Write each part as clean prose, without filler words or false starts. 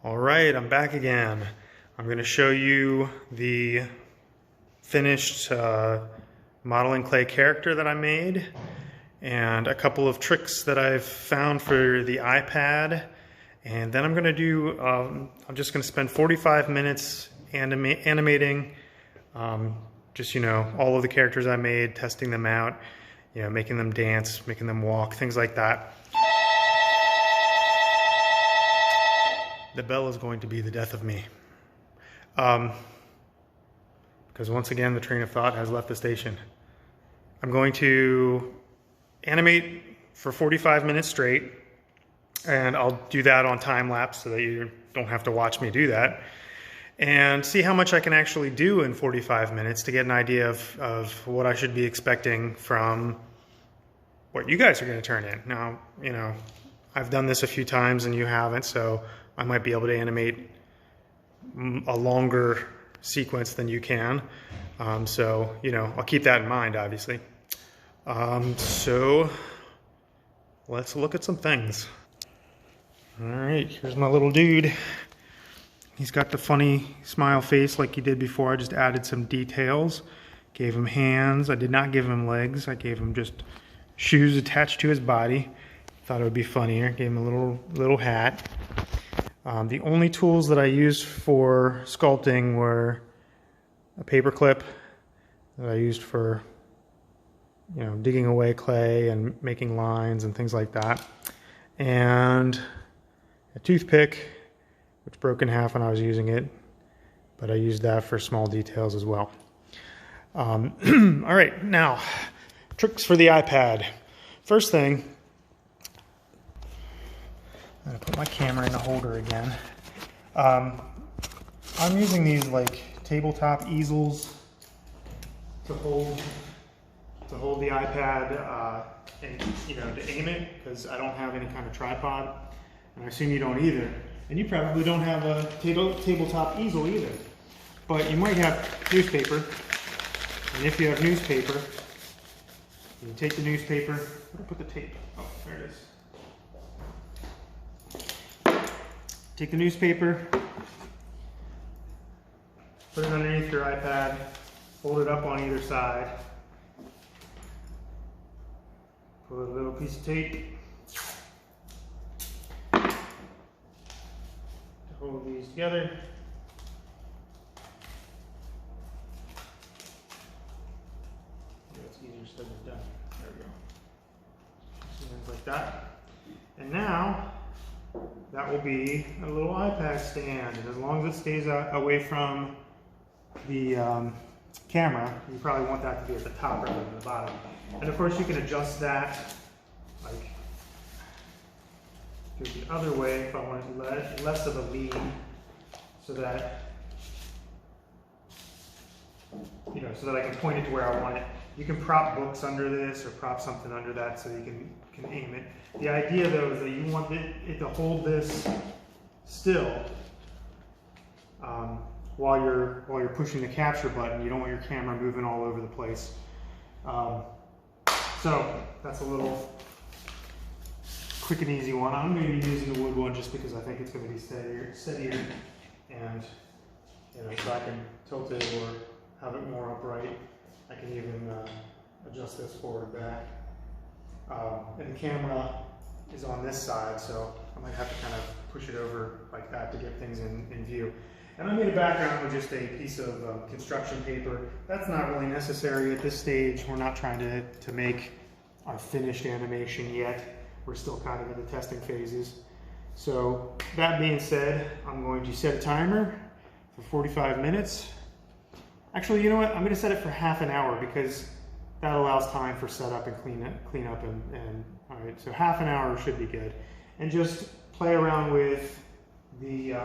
All right, I'm back again. I'm going to show you the finished modeling clay character that I made and a couple of tricks that I've found for the iPad. And then I'm going to do, I'm just going to spend 45 minutes animating just, all of the characters I made, testing them out, making them dance, making them walk, things like that. The bell is going to be the death of me. Because once again, the train of thought has left the station. I'm going to animate for 45 minutes straight, and I'll do that on time lapse so that you don't have to watch me do that, and see how much I can actually do in 45 minutes to get an idea of what I should be expecting from what you guys are going to turn in. Now, I've done this a few times and you haven't, so I might be able to animate a longer sequence than you can. So, I'll keep that in mind, obviously. So let's look at some things. All right, here's my little dude. He's got the funny smile face like he did before. I just added some details. Gave him hands. I did not give him legs. I gave him just shoes attached to his body. Thought it would be funnier. Gave him a little hat. The only tools that I used for sculpting were a paper clip that I used for, digging away clay and making lines and things like that, and a toothpick, which broke in half when I was using it, but I used that for small details as well. All right, now, tricks for the iPad. First thing, I'm going to put my camera in the holder again. I'm using these like tabletop easels to hold the iPad and to aim it, because I don't have any kind of tripod, and I assume you don't either. And you probably don't have a tabletop easel either. But you might have newspaper, and if you have newspaper, you take the newspaper. Where did I put the tape? Oh, there it is. Take the newspaper, put it underneath your iPad, hold it up on either side, put a little piece of tape to hold these together. It's easier said than done. There we go. Things like that. And now, that will be a little iPad stand, and as long as it stays away from the camera, you probably want that to be at the top rather than the bottom. And of course you can adjust that, like, go the other way if I want it less of a lean, so that, so that I can point it to where I want it. You can prop books under this or prop something under that so you can aim it. The idea though is that you want it to hold this still while you're pushing the capture button. You don't want your camera moving all over the place. So that's a little quick and easy one. I'm going to be using the wood one just because I think it's going to be steadier, and so I can tilt it or have it more upright. I can even adjust this forward back. And the camera is on this side, so I might have to kind of push it over like that to get things in view. And I made a background with just a piece of construction paper. That's not really necessary at this stage. We're not trying to make our finished animation yet. We're still kind of in the testing phases. So that being said, I'm going to set a timer for 45 minutes. Actually, you know what? I'm going to set it for half an hour because that allows time for setup and clean up and all right. So half an hour should be good, and just play around with the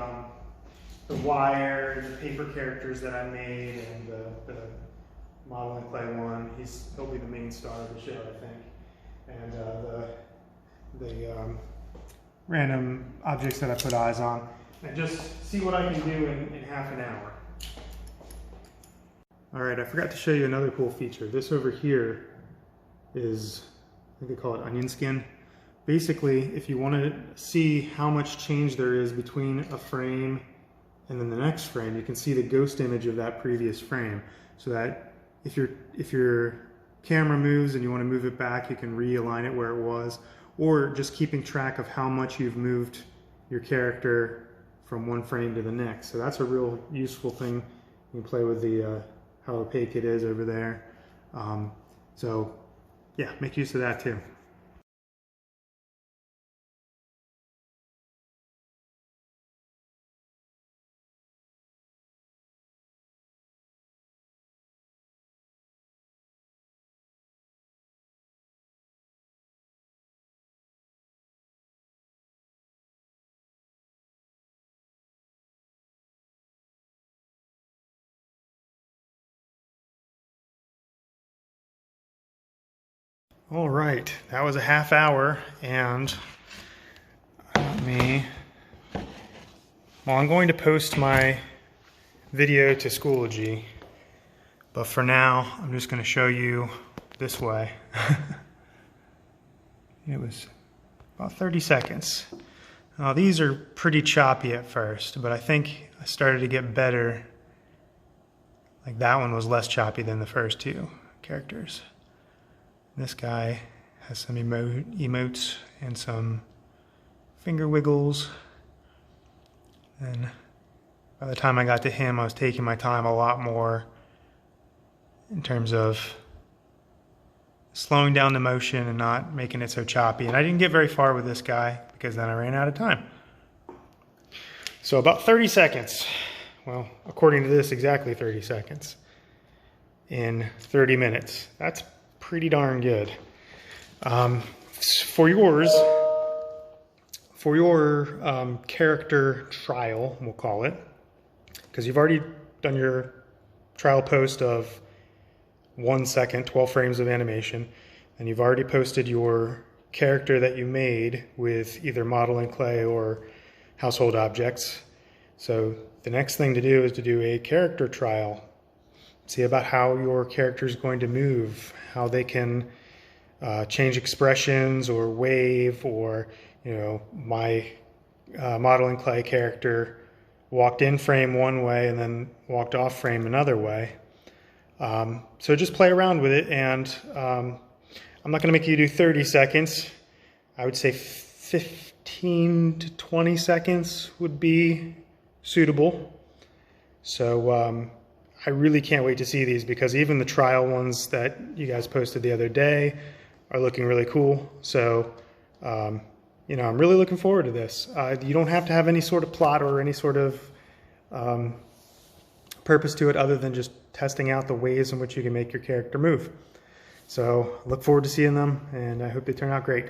wire and the paper characters that I made, and the modeling clay one. He'll be the main star of the show, I think, and the random objects that I put eyes on, and just see what I can do in half an hour. All right, I forgot to show you another cool feature. This over here is, I think they call it onion skin, basically, if you want to see how much change there is between a frame and then the next frame, you can see the ghost image of that previous frame. So that if your camera moves and you want to move it back, you can realign it where it was, or just keeping track of how much you've moved your character from one frame to the next. So that's a real useful thing. You can play with the how opaque it is over there. So yeah, make use of that too. All right, that was a half hour, and well, I'm going to post my video to Schoology, but for now, I'm just going to show you this way. It was about 30 seconds. These are pretty choppy at first, but I think I started to get better. Like that one was less choppy than the first two characters. This guy has some emotes and some finger wiggles. And by the time I got to him, I was taking my time a lot more in terms of slowing down the motion and not making it so choppy. And I didn't get very far with this guy because then I ran out of time. So about 30 seconds. Well, according to this, exactly 30 seconds in 30 minutes. That's pretty darn good. For your character trial, we'll call it, because you've already done your trial post of 1 second, 12 frames of animation, and you've already posted your character that you made with either model and clay or household objects. So the next thing to do is to do a character trial. See about how your character is going to move, how they can change expressions or wave, or my model and clay character walked in frame one way and then walked off frame another way. So just play around with it, and I'm not going to make you do 30 seconds. I would say 15 to 20 seconds would be suitable. So I really can't wait to see these, because even the trial ones that you guys posted the other day are looking really cool. So I'm really looking forward to this. You don't have to have any sort of plot or any sort of purpose to it other than just testing out the ways in which you can make your character move. So I look forward to seeing them, and I hope they turn out great.